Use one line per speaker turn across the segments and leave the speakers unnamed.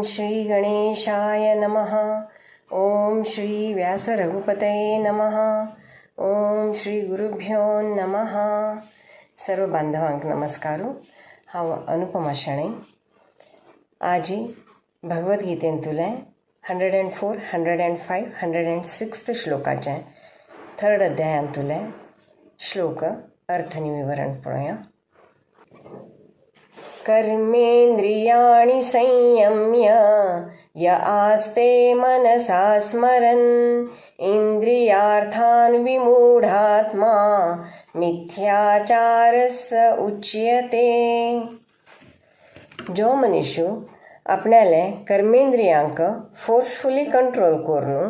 श्री गणेशाय नमः. ओम श्री व्यासरघुपतये नमः. ओम श्री गुरुभ्यो नमः. सर्व बांधवांक नमस्कारू. हांव अनुपमा शेणै. आज भगवद्गीतेंतुले 104, 105, 106 श्लोकाचे 3rd अध्यायांतुले श्लोक अर्थनी विवरण पळोवया. कर्मेन्द्रियाणि संयम्य य आस्ते मनसा स्मरन् इंद्रियार्थान् विमूढात्मा मिथ्याचारस्य उच्यते. जो मनुष्य आपणाले कर्मेंद्रियांक फोर्सफुली कंट्रोल करून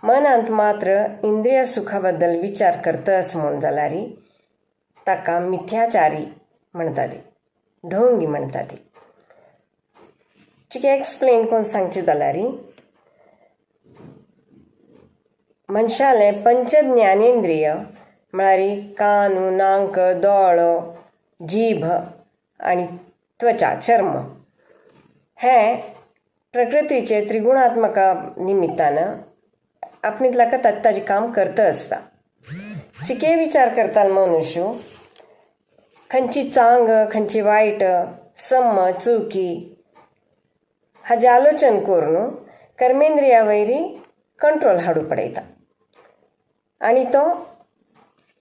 मनांत मात्र इंद्रिय सुखा बद्दल विचार करतस म्हूण जाल्यार ताका मिथ्याचारी म्हणटात, ढोंगी म्हणटात. चिके एक्सप्लेन करून सांगचे जाल्यार मनशाले पंच ज्ञानेंद्रिय म्हळ्यार कान, नाक, दोळो, जीभ आणि त्वचा, चर्म हे प्रकृतीचे त्रिगुणात्मक निमित्तानं आपणीतल्या ताजें काम करता आसता. चिके विचार करता मनुष्य खंयची चांग, खंयची वायट, सम, चुकी हाजे आलोचन करून कर्मेंद्रिया वयरी कंट्रोल हाडूं पडयता. आनी तो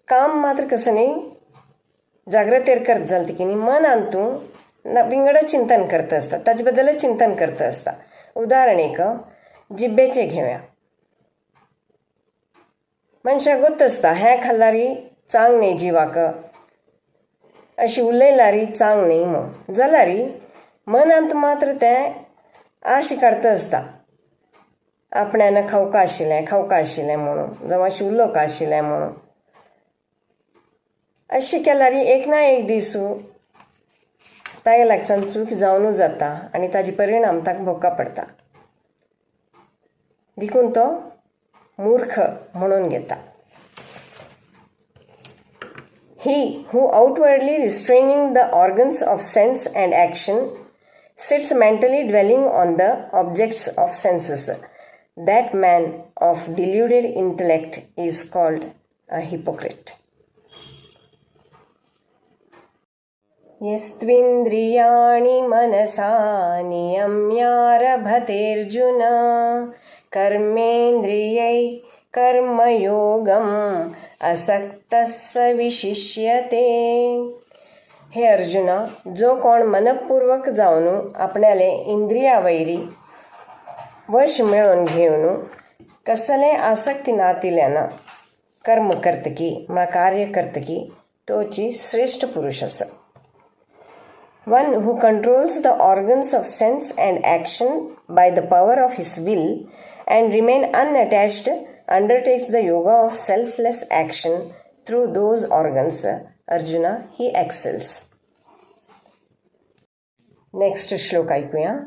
काम मात्र कसं न्ही जाग्रतेर करत जालें की न्ही मनांतून विंगड चिंतन करता आसता, ताजे बद्दलच चिंतन करता आसता. उदाहरण एक जिब्बेचें घेवया. मनशाक गोत आसता हें खाल्ल्यार चांग न्ही जिवाक, अशी उलयल्यार चांग न्ही म्हूण, जाल्यार मनांत मात्र तें आश काडता आसता आपणान खावका आशिल्लें म्हणून, जावं अशें उलोवका आशिल्लें म्हणून. अशें केल्यार एक ना एक दीस तागे लागच्यान चूक जावनूच जाता आनी ताजे परिणाम ताका भोगता पडटा. देखून तो मूर्ख म्हणून घेता. He who outwardly restraining the organs of sense and action sits mentally dwelling on the objects of senses. That man of deluded intellect is called a hypocrite. यस्त्विन्द्रियाणि मनसा नियम्यारभतेऽर्जुन कर्मेन्द्रियै कर्मयोगम् असक्तस्य विशिष्यते. हे अर्जुना, जो कोण मनपूर्वक जावन आपणाले इंद्रिया वयरी वश मेळोवन घेवन कसले आसक्ती नातिल्यान कर्म करतकी म्हळ्यार कार्य करतकी तोची श्रेष्ठ पुरुष आसा. One who controls the organs of sense and action by the power of his will and remain unattached undertakes the yoga of selfless action through those organs. Arjuna, he excels. Next श्लोक ऐकूया.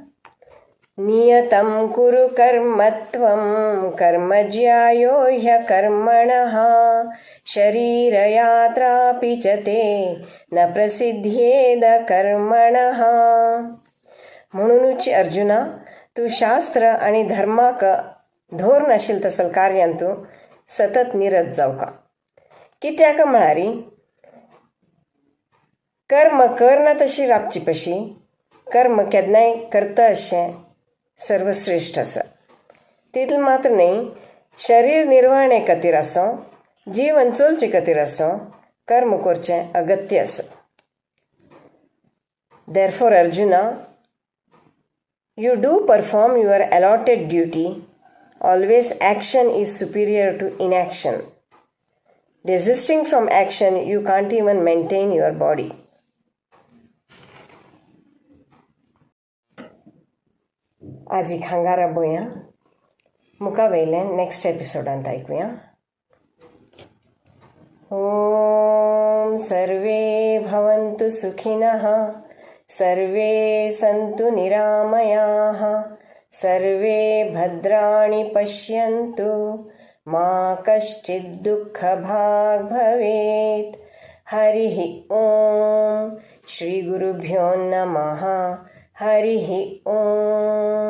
नियतं कुरु कर्मत्वं कर्मज्यायो ह्यकर्मणः शरीरयात्रापि च ते न प्रसिद्ध्येद कर्मणः. म्हणूनच अर्जुना, तू शास्त्र आणि धर्माक धोर नाशिल तसल कार्यांतू सतत निरत जावका. कित्याक म्हळ्यार कर्म करना तशी राबची कशी, कर्म केन्नाय करता अशें सर्वश्रेष्ठ आसा. तितले मात्र न्ही, शरीर निर्वहणे खातीर आसूं, जीवन चलचे खातीर आसूं कर्म करचें अगत्य आसा. Therefore, Arjuna, you do perform your allotted duty. Always action is superior to inaction. Desisting from action, you can't even maintain your body. आज हांगार बोया. मुका वयलें नेक्स्ट एपिसोडांत ऐकूया. ओम सर्वे भवन्तु सुखिनः, सर्वे सन्तु निरामयाः, सर्वे भद्राणि पश्यन्तु, मा कश्चित् दुःखभाग् भवेत्. हरिः ओम. श्री गुरुभ्यो नमः. हरिः ॐ।